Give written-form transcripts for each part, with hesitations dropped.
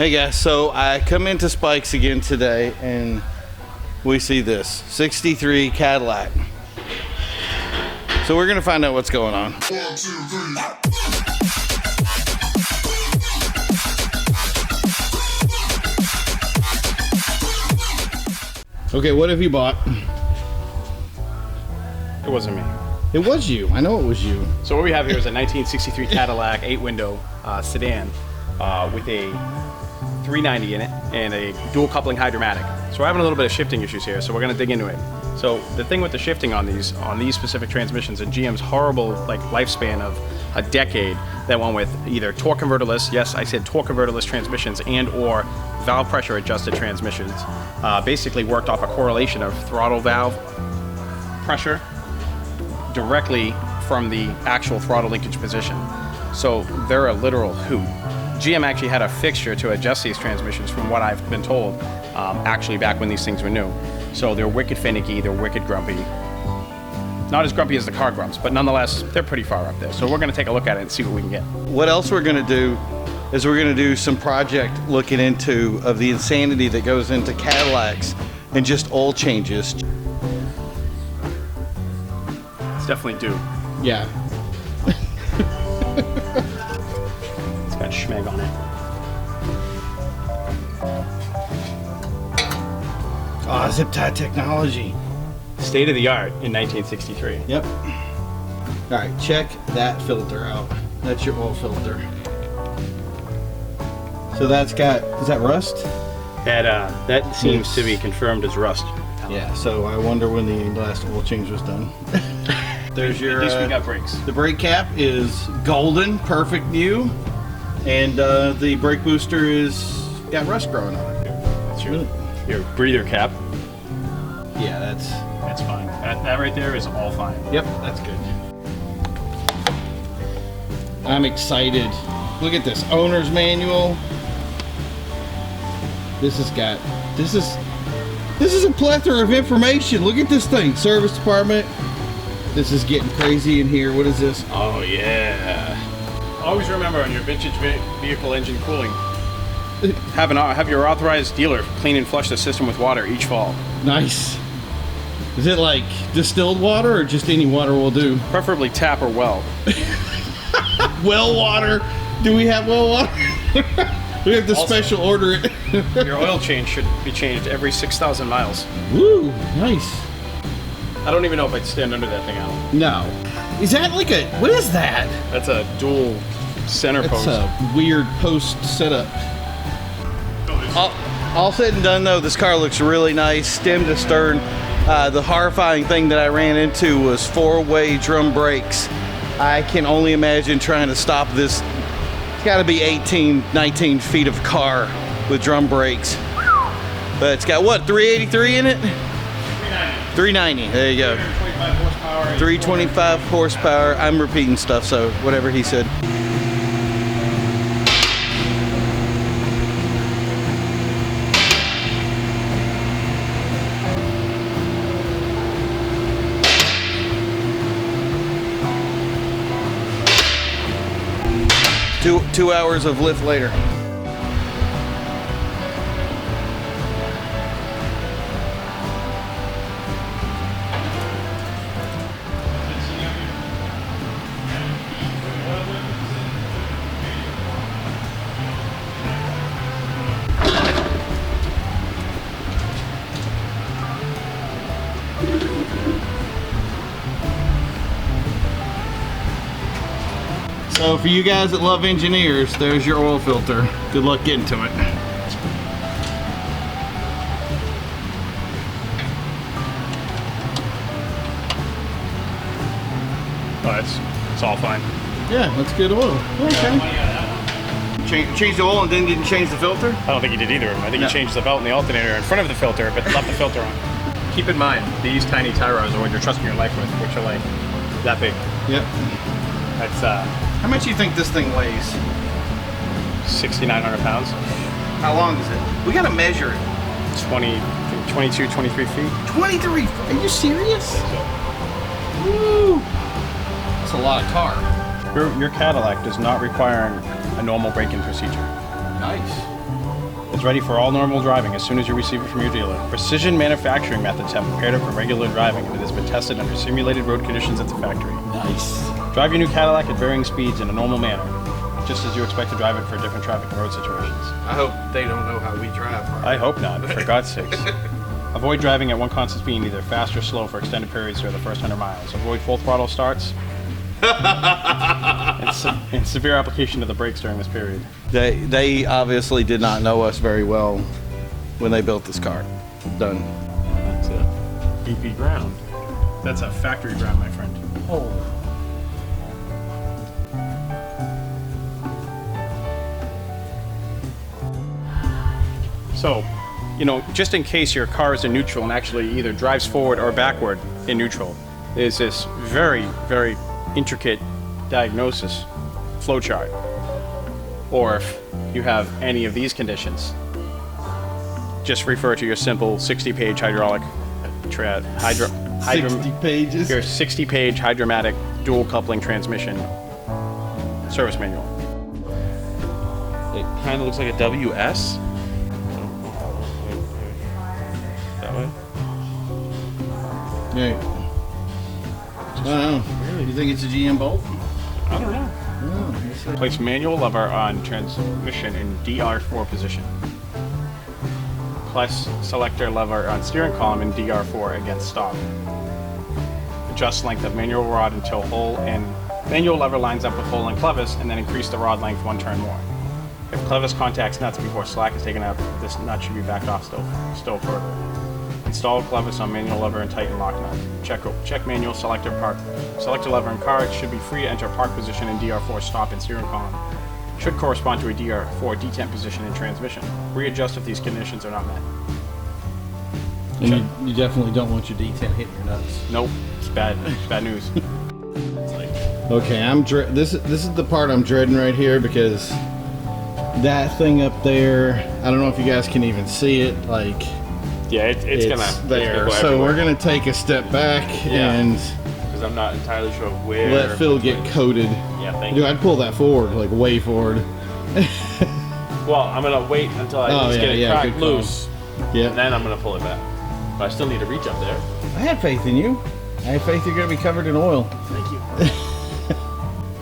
Hey guys, so I come into Spike's again today and we see this 63 Cadillac. So we're gonna find out what's going on. 1, 2, 3. Okay, what have you bought? It wasn't me. It was you. I know it was you. So what we have here is a 1963 Cadillac 8-window sedan with a 390 in it and a dual coupling hydromatic. So we're having a little bit of shifting issues here, so we're going to dig into it. So the thing with the shifting on these specific transmissions and GM's horrible lifespan of a decade that went with either torque converterless, yes, I said torque converterless transmissions, and or valve pressure adjusted transmissions, basically worked off a correlation of throttle valve pressure directly from the actual throttle linkage position. So they're a literal hoot. GM actually had a fixture to adjust these transmissions from what I've been told, actually back when these things were new. So they're wicked finicky, they're wicked grumpy. Not as grumpy as the car grumps, but nonetheless, they're pretty far up there. So we're gonna take a look at it and see what we can get. What else we're gonna do is we're gonna do some project looking into of the insanity that goes into Cadillacs and just oil changes. It's definitely due. Yeah. It's got schmeg on it. Oh, zip tie technology. State of the art in 1963. Yep. All right, check that filter out. That's your oil filter. So that's got, is that rust? That seems to be confirmed as rust. Yeah, so I wonder when the last oil change was done. There's your, at least we got brakes. The brake cap is golden, perfect new. And the brake booster is got rust growing on it. That's your breather cap. Yeah, that's fine. That right there is all fine. Yep, that's good. I'm excited. Look at this owner's manual. This is a plethora of information. Look at this thing. Service department. This is getting crazy in here. What is this? Oh yeah. Always remember on your vintage vehicle engine cooling, have your authorized dealer clean and flush the system with water each fall. Nice. Is it like distilled water or just any water will do? Preferably tap or well. Well water. Do we have well water? We have to Also, special order it. Your oil change should be changed every 6,000 miles. Woo, nice. I don't even know if I'd stand under that thing out. No. Is that like a, what is that? That's a dual center post. That's a weird post setup. All said and done though, this car looks really nice, stem to stern. The horrifying thing that I ran into was 4-way drum brakes. I can only imagine trying to stop this. It's gotta be 18, 19 feet of car with drum brakes. But it's got what, 383 in it? 390, there you go. 325 horsepower. 325 horsepower. I'm repeating stuff, so whatever he said. Two hours of lift later. So for you guys that love engineers, there's your oil filter. Good luck getting to it. Oh, it's all fine. Yeah, that's good oil. Okay. Change the oil and then didn't change the filter? I don't think he did either of them. I think he changed the belt and the alternator in front of the filter, but left the filter on. Keep in mind, these tiny tie rods are what you're trusting your life with, which are like that big. Yep. That's how much do you think this thing weighs? 6,900 pounds. How long is it? We gotta measure it. 22, 23 feet. 23? Are you serious? Woo! That's a lot of car. Your Cadillac does not require a normal braking procedure. Nice. is ready for all normal driving as soon as you receive it from your dealer. Precision manufacturing methods have prepared it for regular driving, and it has been tested under simulated road conditions at the factory. Nice. Drive your new Cadillac at varying speeds in a normal manner, just as you expect to drive it for different traffic and road situations. I hope they don't know how we drive. I hope not, for God's sakes. Avoid driving at one constant speed, either fast or slow, for extended periods or the first 100 miles. Avoid full throttle starts and severe application of the brakes during this period. They obviously did not know us very well when they built this car. Done. That's a BP ground. That's a factory ground, my friend. Oh. So, you know, just in case your car is in neutral and actually either drives forward or backward in neutral, there's this very, very intricate diagnosis flowchart. Or if you have any of these conditions, just refer to your simple 60-page hydraulic 60 pages. your 60-page hydromatic dual coupling transmission service manual. It kind of looks like a WS. That way? Yeah. I don't know. You think it's a GM Bolt? I don't know. Place manual lever on transmission in DR4 position. Place selector lever on steering column in DR4 against stop. Adjust length of manual rod until hole and manual lever lines up with hole and clevis, and then increase the rod length 1 turn more. If clevis contacts nuts before slack is taken out, this nut should be backed off still further. Install clevis on manual lever and tighten lock nut. Check manual selector lever in car. It should be free to enter park position in DR4 stop and steering column. Should correspond to a DR4 detent position in transmission. Readjust if these conditions are not met. And you definitely don't want your D10 hitting your nuts. Nope, it's bad. It's bad news. Okay, this is the part I'm dreading right here, because that thing up there, I don't know if you guys can even see it, like Yeah, it's gonna there. go So everywhere. we're gonna take a step back and Because I'm not entirely sure where. let Phil get coated. Yeah, thank Dude, you. I'd pull that forward, like way forward. Well, I'm gonna wait until I Oh, just yeah, get it yeah, cracked good call. loose, and Yeah, then I'm gonna pull it back. But I still need to reach up there. I had faith in you. I had faith you're gonna be covered in oil. Thank you.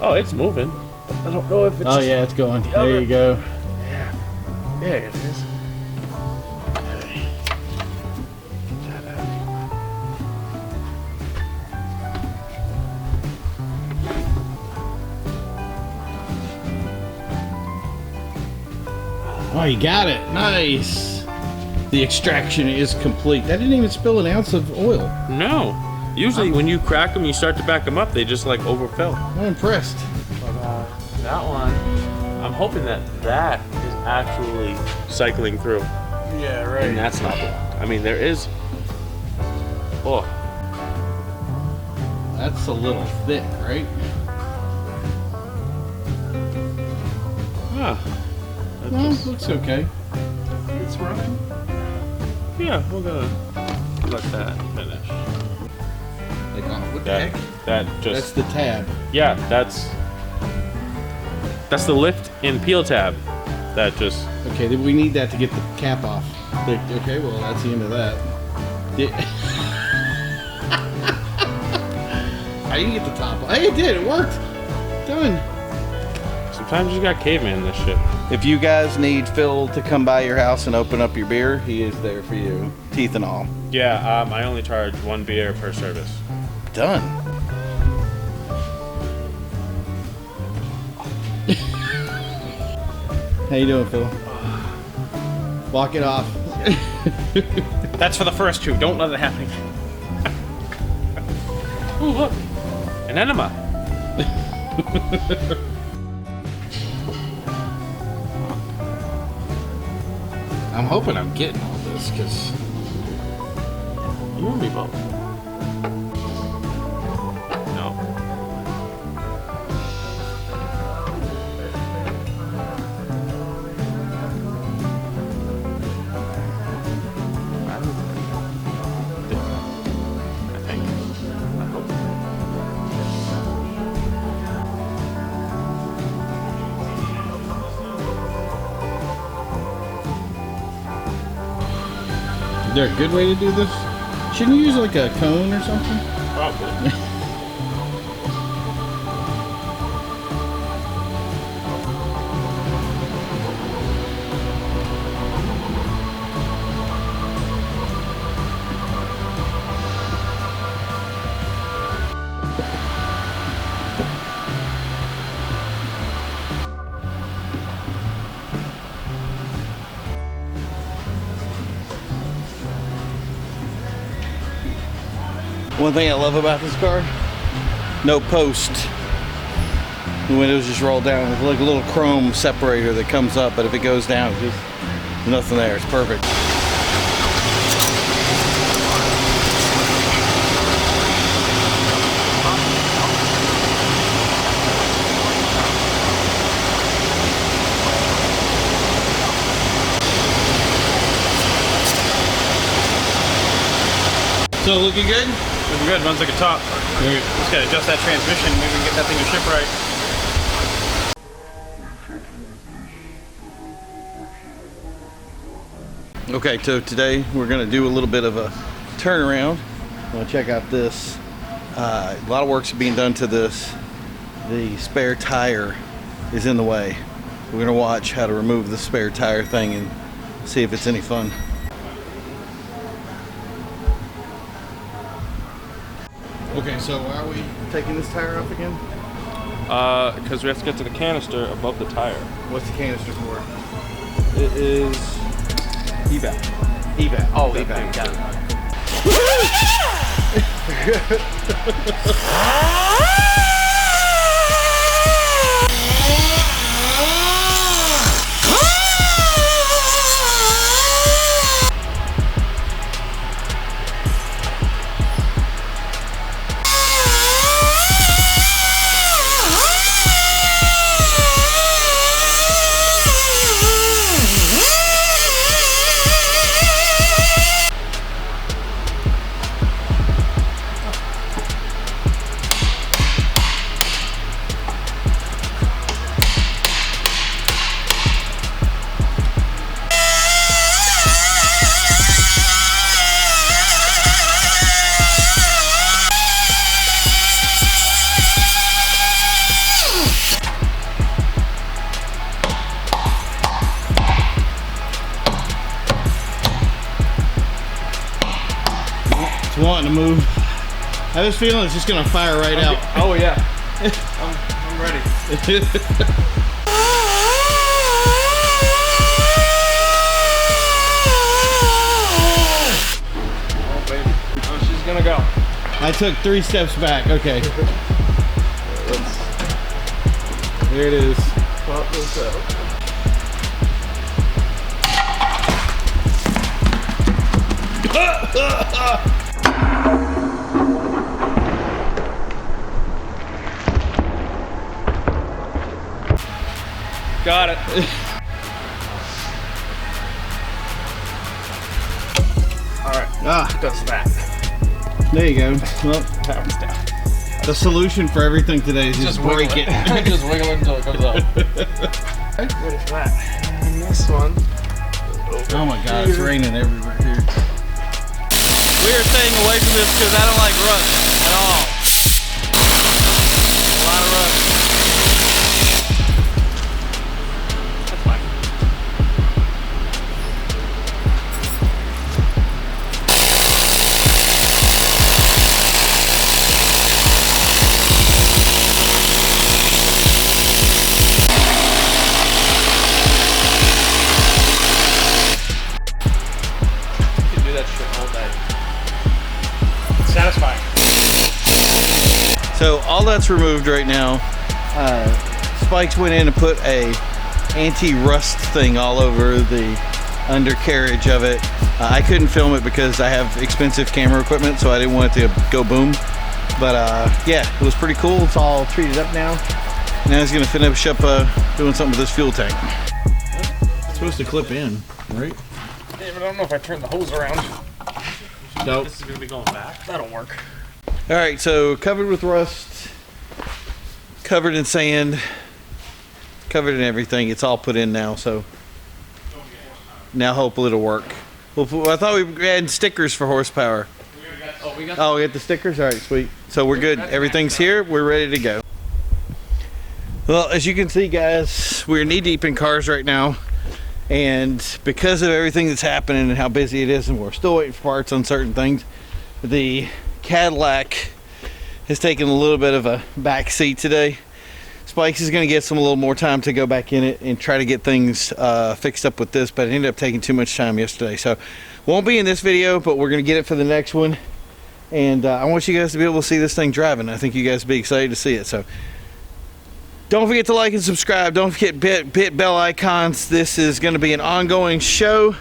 Oh, it's moving. I don't know if it's. Oh yeah, it's going. There other- you go. There it is. Oh, you got it. Nice. The extraction is complete. That didn't even spill an ounce of oil. No. Usually, when you crack them, you start to back them up. They just like overfill. I'm impressed. But that one, I'm hoping that is actually cycling through, Yeah, right. and that's not blocked. I mean, there is. Oh, That's a little thick, right? huh. No, looks okay. It's running. Yeah, we're gonna let that finish. Like, oh, what the That heck? that That's just the tab. yeah. That's the lift and peel tab. That just Okay, then we need that to get the cap off. Okay, well, that's the end of that. I didn't get the top off. Hey, it did. It worked. Done. sometimes you got caveman in this shit. If you guys need Phil to come by your house and open up your beer, he is there for you, teeth and all. Yeah, I only charge 1 beer per service. Done. How you doing, Phil? Walk it off. That's for the first two. Don't let it happen again. Ooh, look, an enema. I'm hoping I'm getting all this, because You and me both. No. I think. I hope. there a good way to do this? Shouldn't you use like a cone or something? Probably. One thing I love about this car, no post. The windows just roll down. There's like a little chrome separator that comes up, but if it goes down, just there's nothing there. It's perfect. So looking good? Looking good, runs like a top. Just gotta adjust that transmission, maybe we can get that thing to ship right. Okay, so today we're gonna do a little bit of a turnaround. We'll check out this. A lot of work's being done to this. The spare tire is in the way. We're gonna watch how to remove the spare tire thing and see if it's any fun. Okay, so why are we taking this tire off again? Because we have to get to the canister above the tire. What's the canister for? It is evac. Evac. Oh, Okay. evac. Got it. Wanting to move. I have this feeling it's just gonna fire right out. Oh yeah. I'm ready. Oh baby. Oh, she's gonna go. I took 3 steps back. Okay. There it is. Pop this out. Got it. Alright, does that. There you go. Well, That one's down. the solution for everything today is just break it. Just wiggle it until it comes up. Ready for that. And this one. Oh my god, it's raining everywhere here. We are staying away from this because I don't like rust at all. A lot of rust. That's fine. You can do that shit all day. Satisfying. So all that's removed right now. Spikes went in and put a anti-rust thing all over the undercarriage of it. I couldn't film it because I have expensive camera equipment, so I didn't want it to go boom. But yeah, it was pretty cool. It's all treated up now. Now he's gonna finish up doing something with this fuel tank. It's supposed to clip in, right? Yeah, but I don't know if I turn the hose around. Nope. This is gonna be going back. That'll work. All right, so covered with rust, covered in sand, covered in everything. It's all put in now, so now hopefully it'll work. Well, I thought we had stickers for horsepower. We got the stickers? All right, sweet. So we're good. Everything's here. We're ready to go. Well, as you can see, guys, we're knee-deep in cars right now. And because of everything that's happening and how busy it is, and we're still waiting for parts on certain things, the Cadillac has taken a little bit of a back seat today. Spikes is going to get some a little more time to go back in it and try to get things fixed up with this, but it ended up taking too much time yesterday. So won't be in this video, but we're going to get it for the next one. And I want you guys to be able to see this thing driving. I think you guys will be excited to see it. So don't forget to like and subscribe. Don't forget hit bell icons. This is going to be an ongoing show.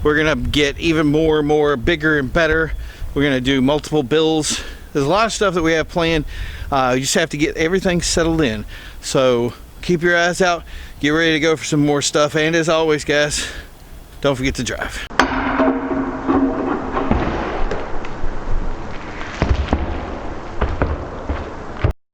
We're going to get even more and more bigger and better. We're going to do multiple builds. There's a lot of stuff that we have planned. You just have to get everything settled in. So keep your eyes out. Get ready to go for some more stuff. And as always, guys, don't forget to drive.